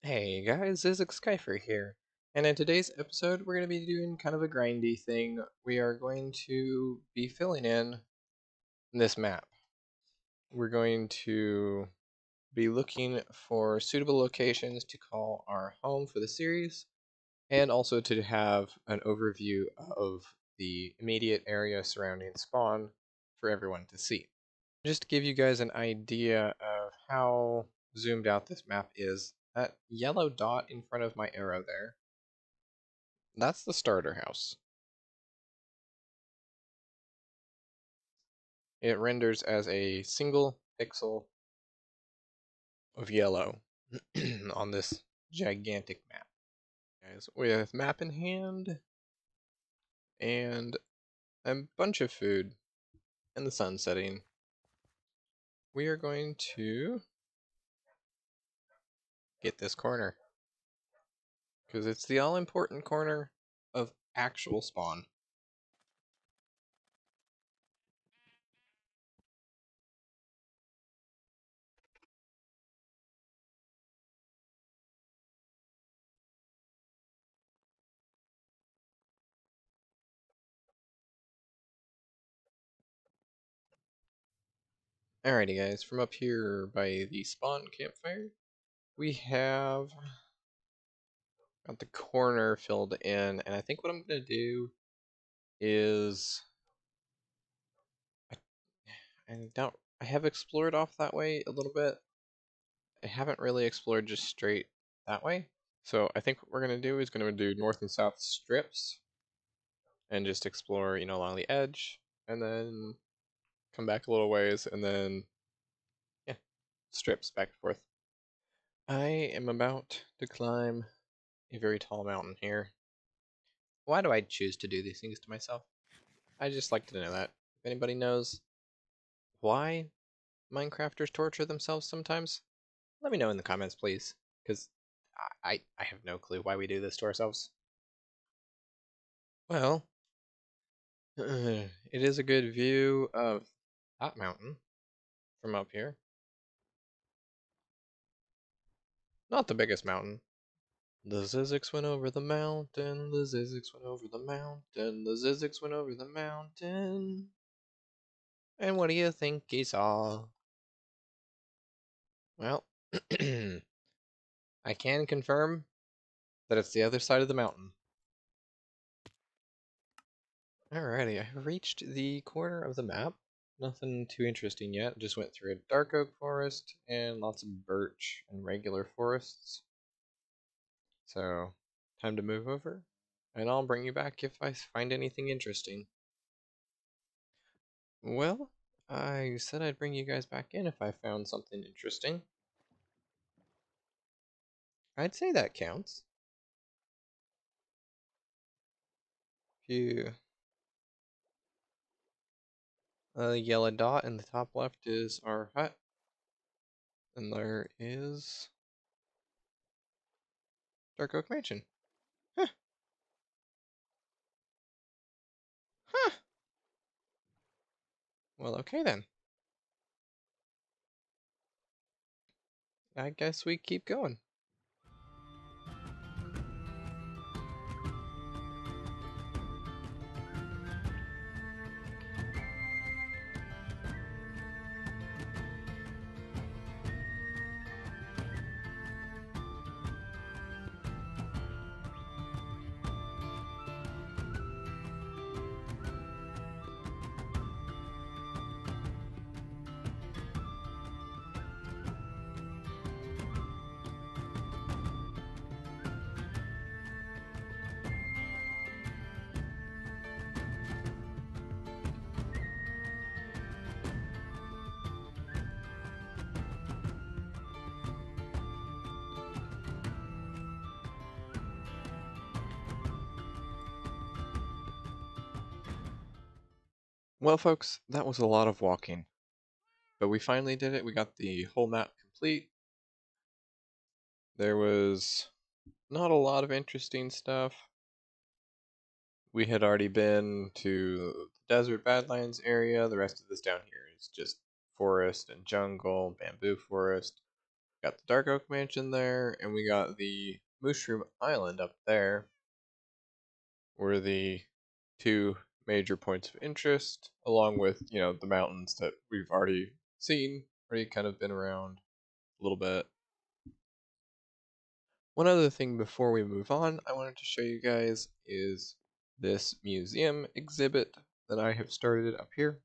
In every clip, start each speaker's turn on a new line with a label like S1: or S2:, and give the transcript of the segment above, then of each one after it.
S1: Hey guys, Zizek Skyfer here, and in today's episode we're going to be doing kind of a grindy thing. We are going to be filling in this map. We're going to be looking for suitable locations to call our home for the series, and also to have an overview of the immediate area surrounding spawn for everyone to see. Just to give you guys an idea of how zoomed out this map is, that yellow dot in front of my arrow there, that's the starter house. It renders as a single pixel of yellow on this gigantic map. Guys, with map in hand and a bunch of food and the sun setting, we are going to get this corner because it's the all-important corner of actual spawn. Alrighty guys, from up here by the spawn campfire, we have got the corner filled in, and I think what I'm going to do is I have explored off that way a little bit. I haven't really explored just straight that way. So I think what we're going to do is going to do north and south strips and just explore, along the edge, and then come back a little ways, and then, yeah, strips back and forth. I am about to climb a very tall mountain here. Why do I choose to do these things to myself? I just like to know that. If anybody knows why Minecrafters torture themselves sometimes, let me know in the comments, please. Because I have no clue why we do this to ourselves. Well, it is a good view of that mountain from up here. Not the biggest mountain. The Zizix went over the mountain, the Zizix went over the mountain, the Zizix went over the mountain. And what do you think he saw? Well, I can confirm that it's the other side of the mountain. Alrighty, I've reached the corner of the map. Nothing too interesting yet. Just went through a dark oak forest and lots of birch and regular forests. So, time to move over, and I'll bring you back if I find anything interesting. Well, I said I'd bring you guys back in if I found something interesting. I'd say that counts. If yellow dot in the top left is our hut, and there is Dark Oak Mansion. Huh. Huh. Well, okay then. I guess we keep going. Well, folks, that was a lot of walking, but we finally did it. We got the whole map complete. There was not a lot of interesting stuff. We had already been to the Desert Badlands area. The rest of this down here is just forest and jungle, bamboo forest. Got the Dark Oak Mansion there, and we got the Mushroom Island up there, were the two major points of interest, along with, the mountains that we've already seen, already kind of been around a little bit. One other thing before we move on, I wanted to show you guys is this museum exhibit that I have started up here.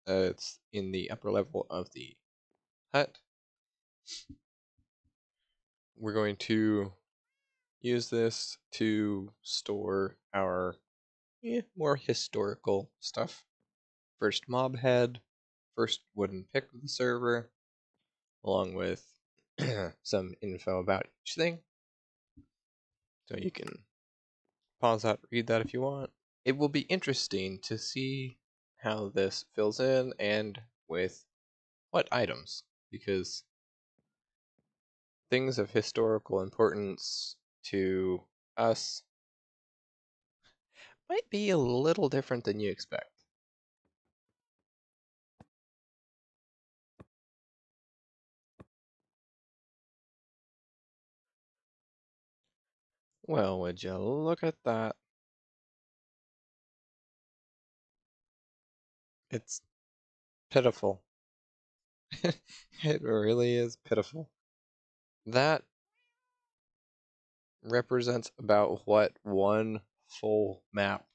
S1: It's in the upper level of the hut. We're going to use this to store our more historical stuff. First mob head, first wooden pick of the server, along with some info about each thing. So you can pause that, read that if you want. It will be interesting to see how this fills in and with what items, because things of historical importance to us might be a little different than you expect. Well, would you look at that? It's pitiful. It really is pitiful. That represents about what one full map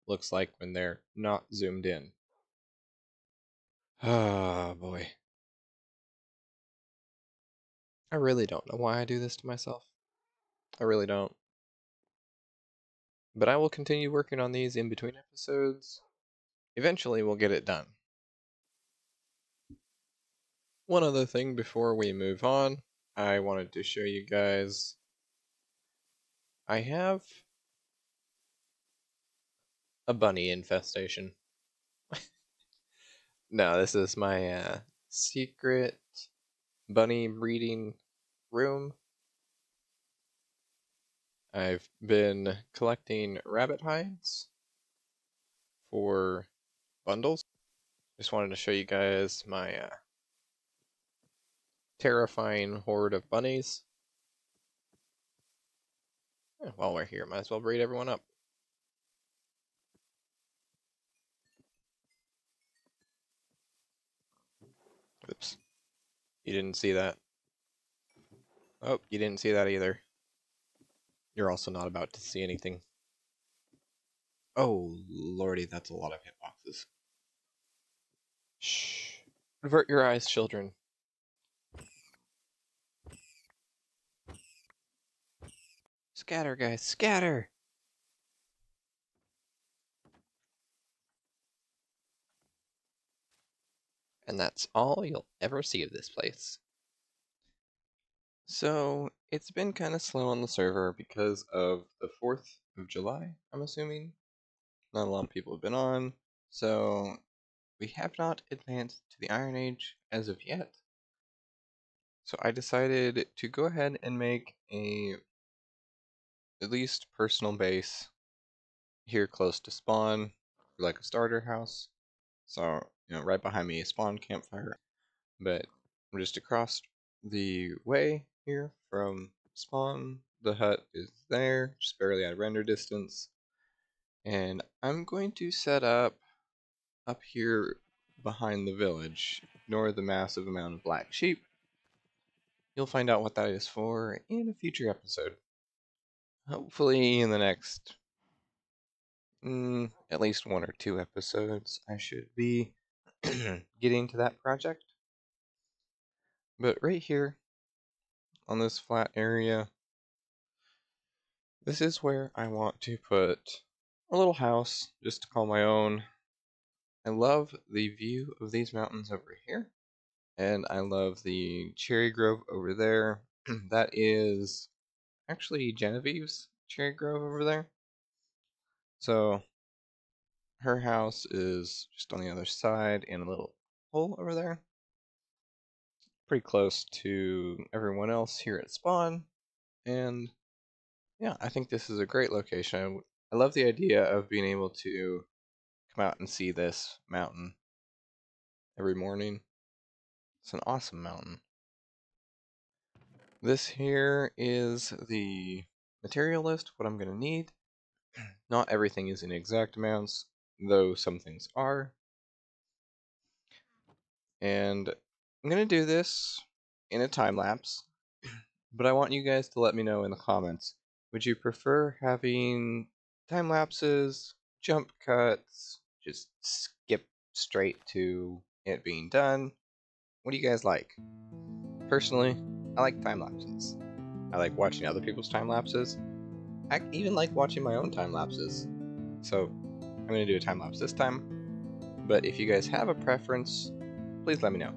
S1: looks like when they're not zoomed in. Ah, boy. I really don't know why I do this to myself. I really don't. But I will continue working on these in between episodes. Eventually, we'll get it done. One other thing before we move on, I wanted to show you guys. I have a bunny infestation. No, this is my secret bunny breeding room. I've been collecting rabbit hides for bundles. Just wanted to show you guys my terrifying horde of bunnies. While we're here, might as well breed everyone up. Oops. You didn't see that. Oh, you didn't see that either. You're also not about to see anything. Oh, lordy, that's a lot of hitboxes. Shh. Avert your eyes, children. Scatter, guys, scatter! And that's all you'll ever see of this place. So, it's been kind of slow on the server because of the 4th of July, I'm assuming. Not a lot of people have been on, so we have not advanced to the Iron Age as of yet. So I decided to go ahead and make a at least personal base here close to spawn, like a starter house. So, right behind me, a spawn campfire. But just across the way here from spawn, the hut is there, just barely at render distance. And I'm going to set up here behind the village. Ignore the massive amount of black sheep. You'll find out what that is for in a future episode. Hopefully in the next at least 1 or 2 episodes, I should be getting to that project. But right here, on this flat area, this is where I want to put a little house, just to call my own. I love the view of these mountains over here, and I love the cherry grove over there. That is actually Genevieve's cherry grove over there. So her house is just on the other side in a little hole over there. Pretty close to everyone else here at spawn. And yeah, I think this is a great location. I love the idea of being able to come out and see this mountain every morning. It's an awesome mountain. This here is the material list, what I'm going to need. Not everything is in exact amounts, though some things are. And I'm going to do this in a time lapse, but I want you guys to let me know in the comments. Would you prefer having time lapses, jump cuts, just skip straight to it being done? What do you guys like? Personally, I like time lapses. I like watching other people's time lapses. I even like watching my own time lapses. So I'm going to do a time lapse this time. But if you guys have a preference, please let me know.